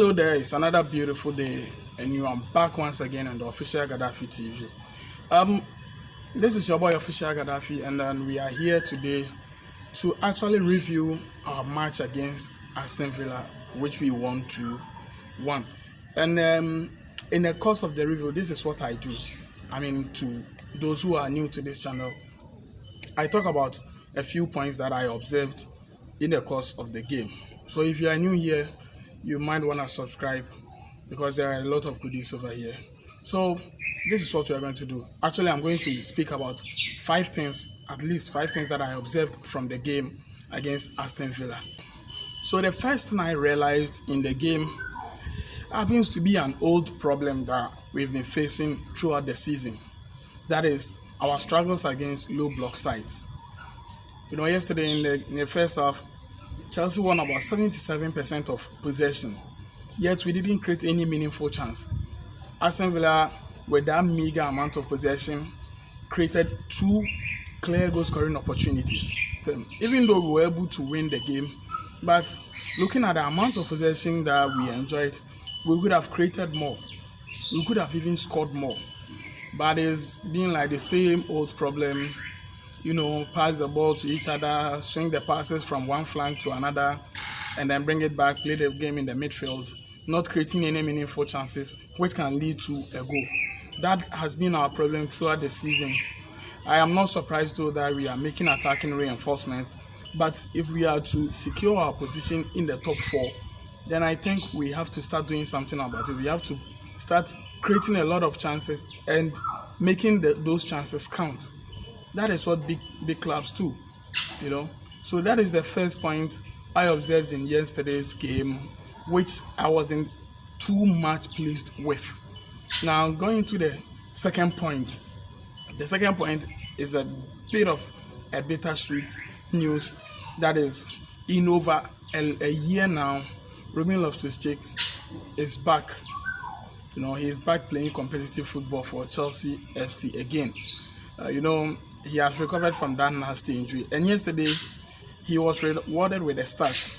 Hello there, it's another beautiful day, and you are back once again on the official Gaddafi TV. Um, this is your boy official Gaddafi, and then we are here today to actually review our match against Aston Villa, which we won 2-1. And in the course of the review, this is what I do. To those who are new to this channel, I talk about a few points that I observed in the course of the game. So if you are new here, you might want to subscribe because there are a lot of goodies over here. So this is what we are going to do. Actually, I'm going to speak about at least five things that I observed from the game against Aston Villa. So the first thing I realized in the game happens to be an old problem that we've been facing throughout the season. That is our struggles against low block sides. Yesterday in the first half, Chelsea won about 77% of possession, yet we didn't create any meaningful chance. Aston Villa, with that meager amount of possession, created 2 clear goal scoring opportunities. Even though we were able to win the game, but looking at the amount of possession that we enjoyed, we could have created more. We could have even scored more. But it's been like the same old problem. Pass the ball to each other, swing the passes from one flank to another, and then bring it back, play the game in the midfield, not creating any meaningful chances, which can lead to a goal. That has been our problem throughout the season. I am not surprised though that we are making attacking reinforcements, but if we are to secure our position in the top 4, then I think we have to start doing something about it. We have to start creating a lot of chances and making those chances count. That is what big clubs do, So that is the first point I observed in yesterday's game, which I wasn't too much pleased with. Now, going to the second point. The second point is a bit of a bittersweet news. That is, in over a year now, Ruben is back. He is back playing competitive football for Chelsea FC again. He has recovered from that nasty injury, and yesterday he was rewarded with a start.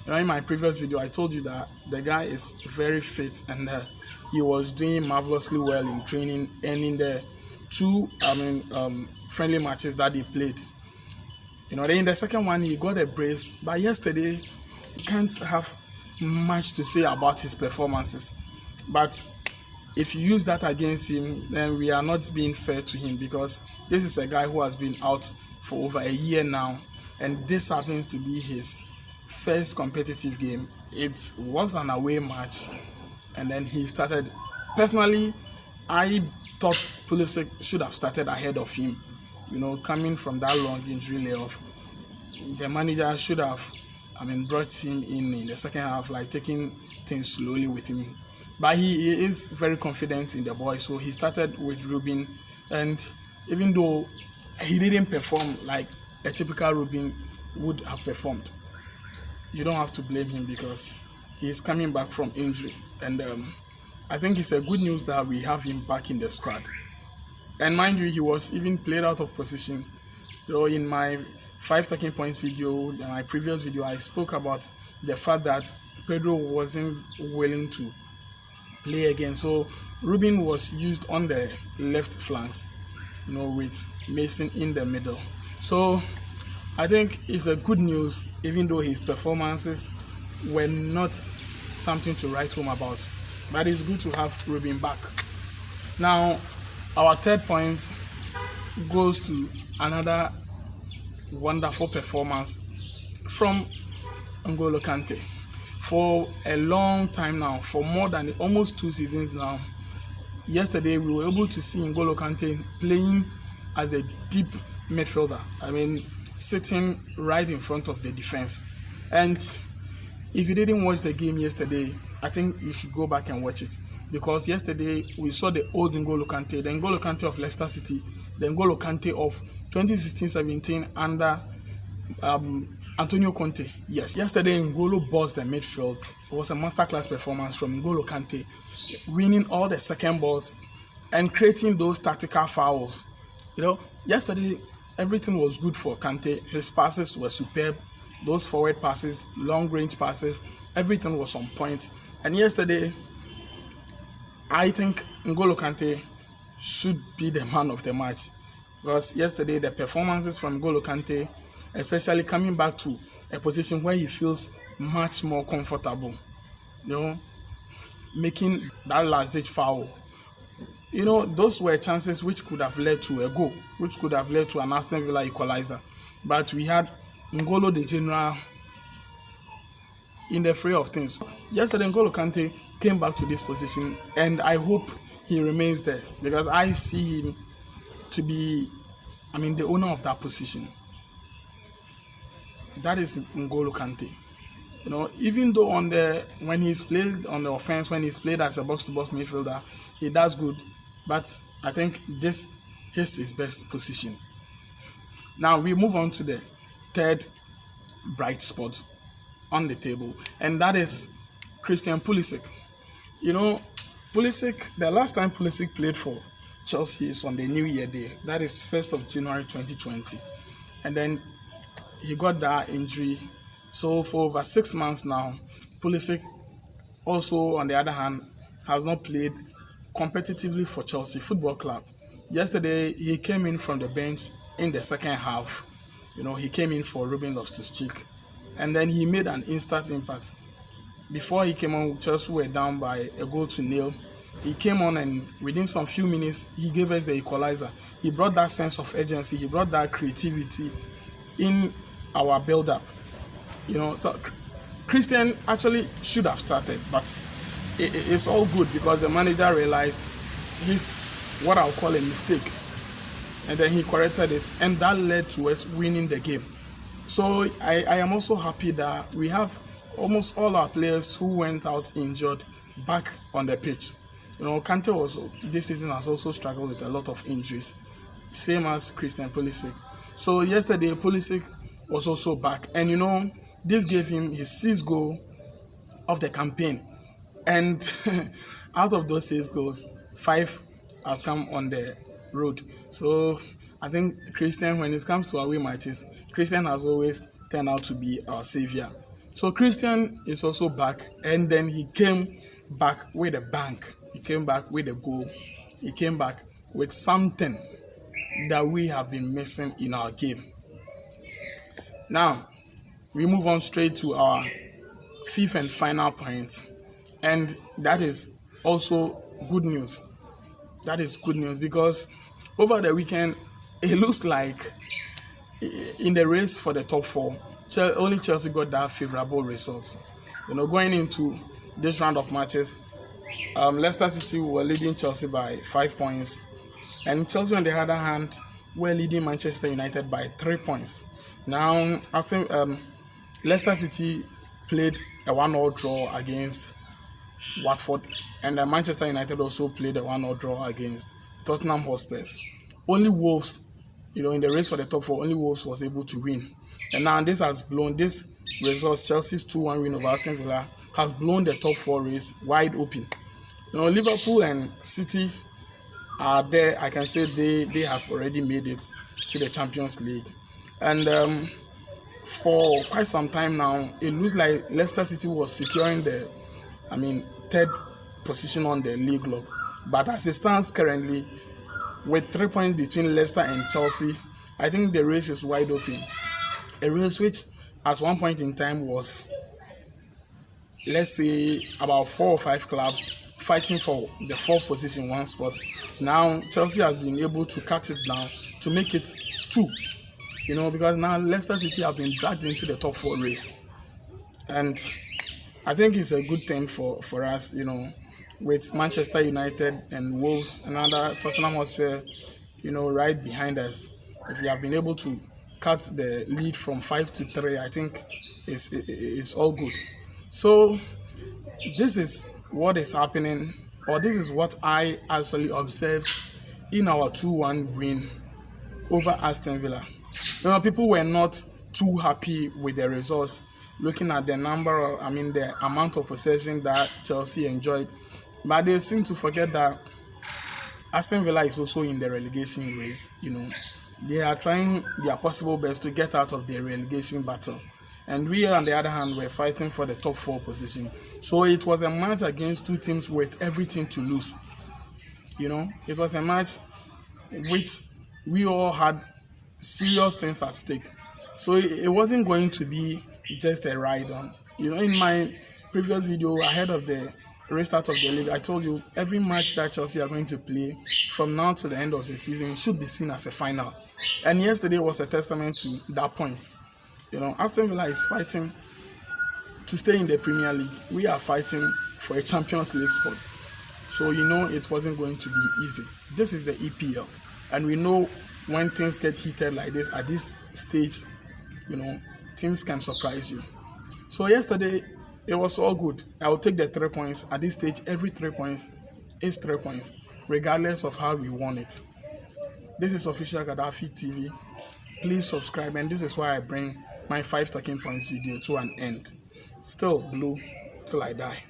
In my previous video, I told you that the guy is very fit and he was doing marvelously well in training and in the 2 friendly matches that he played. Then in the second one he got a brace, but yesterday you can't have much to say about his performances. But if you use that against him, then we are not being fair to him, because this is a guy who has been out for over a year now, and this happens to be his first competitive game. It was an away match, and then he started. Personally, I thought Pulisic should have started ahead of him. Coming from that long injury layoff, the manager should have, brought him in the second half, like taking things slowly with him. But he is very confident in the boy, so he started with Ruben, and even though he didn't perform like a typical Ruben would have performed, you don't have to blame him because he is coming back from injury, and I think it's a good news that we have him back in the squad. And mind you, he was even played out of position. In my 5 talking points video, in my previous video, I spoke about the fact that Pedro wasn't willing to play again, so Ruben was used on the left flanks, with Mason in the middle. So I think it's a good news, even though his performances were not something to write home about, but it's good to have Ruben back. Now, our third point goes to another wonderful performance from N'Golo Kante. For a long time now, for more than almost 2 seasons now, yesterday we were able to see N'Golo Kante playing as a deep midfielder. Sitting right in front of the defense. And if you didn't watch the game yesterday, I think you should go back and watch it, because yesterday we saw the old N'Golo Kante, the N'Golo Kante of Leicester City, the N'Golo Kante of 2016-17 under Antonio Conte. Yes, yesterday N'Golo bossed the midfield. It was a masterclass performance from N'Golo Kante, winning all the second balls and creating those tactical fouls. Yesterday everything was good for Kante. His passes were superb. Those forward passes, long range passes, everything was on point. And yesterday, I think N'Golo Kante should be the man of the match, because yesterday the performances from N'Golo Kante, especially coming back to a position where he feels much more comfortable, making that last ditch foul. Those were chances which could have led to a goal, which could have led to an Aston Villa equalizer. But we had Ngolo the General in the fray of things. Yesterday, N'Golo Kante came back to this position, and I hope he remains there, because I see him to be, the owner of that position. That is N'Golo Kante. Even though when he's played on the offense, when he's played as a box-to-box midfielder, he does good. But I think this is his best position. Now we move on to the third bright spot on the table, and that is Christian Pulisic. Pulisic, the last time Pulisic played for Chelsea is on the New Year Day. That is 1st of January 2020. And then he got that injury. So for over 6 months now, Pulisic also, on the other hand, has not played competitively for Chelsea Football Club. Yesterday, he came in from the bench in the second half. He came in for Ruben loftus, and then he made an instant impact. Before he came on, Chelsea were down by 1-0. He came on, and within some few minutes, he gave us the equalizer. He brought that sense of urgency. He brought that creativity in our build-up. So Christian actually should have started, but it's all good because the manager realized his, what I'll call a mistake, and then he corrected it, and that led to us winning the game. So I am also happy that we have almost all our players who went out injured back on the pitch. Kante this season has also struggled with a lot of injuries, same as Christian Pulisic. So yesterday Pulisic was also back, and this gave him his 6th goal of the campaign. And out of those 6 goals, 5 have come on the road. So I think Christian, when it comes to away matches, Christian has always turned out to be our savior. So Christian is also back, and then he came back with a bang. He came back with a goal. He came back with something that we have been missing in our game. Now, we move on straight to our 5th and final point. And that is also good news. That is good news because over the weekend, it looks like in the race for the top 4, only Chelsea got that favorable results. Going into this round of matches, Leicester City were leading Chelsea by 5 points, and Chelsea on the other hand were leading Manchester United by 3 points. Now, Leicester City played a 1-1 draw against Watford, and Manchester United also played a 1-1 draw against Tottenham Hotspur. Only Wolves, in the race for the top 4, only Wolves was able to win. And now this results, Chelsea's 2-1 win over Aston Villa, has blown the top 4 race wide open. Liverpool and City are there. I can say they have already made it to the Champions League. And for quite some time now, it looks like Leicester City was securing the, 3rd position on the league log. But as it stands currently, with 3 points between Leicester and Chelsea, I think the race is wide open. A race which at one point in time was, let's say, about 4 or 5 clubs fighting for the 4th position, 1 spot. Now Chelsea has been able to cut it down to make it 2. Because now Leicester City have been dragged into the top 4 race. And I think it's a good thing for us, with Manchester United and Wolves and other Tottenham Hotspur, right behind us. If we have been able to cut the lead from 5 to 3, I think it's all good. So this is what is happening, or this is what I actually observed in our 2-1 win over Aston Villa. People were not too happy with the results, looking at the the amount of possession that Chelsea enjoyed. But they seem to forget that Aston Villa is also in the relegation race. They are trying their possible best to get out of the relegation battle. and we on the other hand were fighting for the top 4 position. So it was a match against two teams with everything to lose. It was a match which we all had serious things at stake. So it wasn't going to be just a ride on. In my previous video ahead of the restart of the league, I told you every match that Chelsea are going to play from now to the end of the season should be seen as a final. And yesterday was a testament to that point. Aston Villa is fighting to stay in the Premier League. We are fighting for a Champions League spot. So it wasn't going to be easy. This is the EPL. And we know when things get heated like this, at this stage, teams can surprise you. So yesterday, it was all good. I will take the 3 points. At this stage, every 3 points is 3 points, regardless of how we won it. This is Official Gaddafi TV. Please subscribe, and this is why I bring my 5 talking points video to an end. Still blue till I die.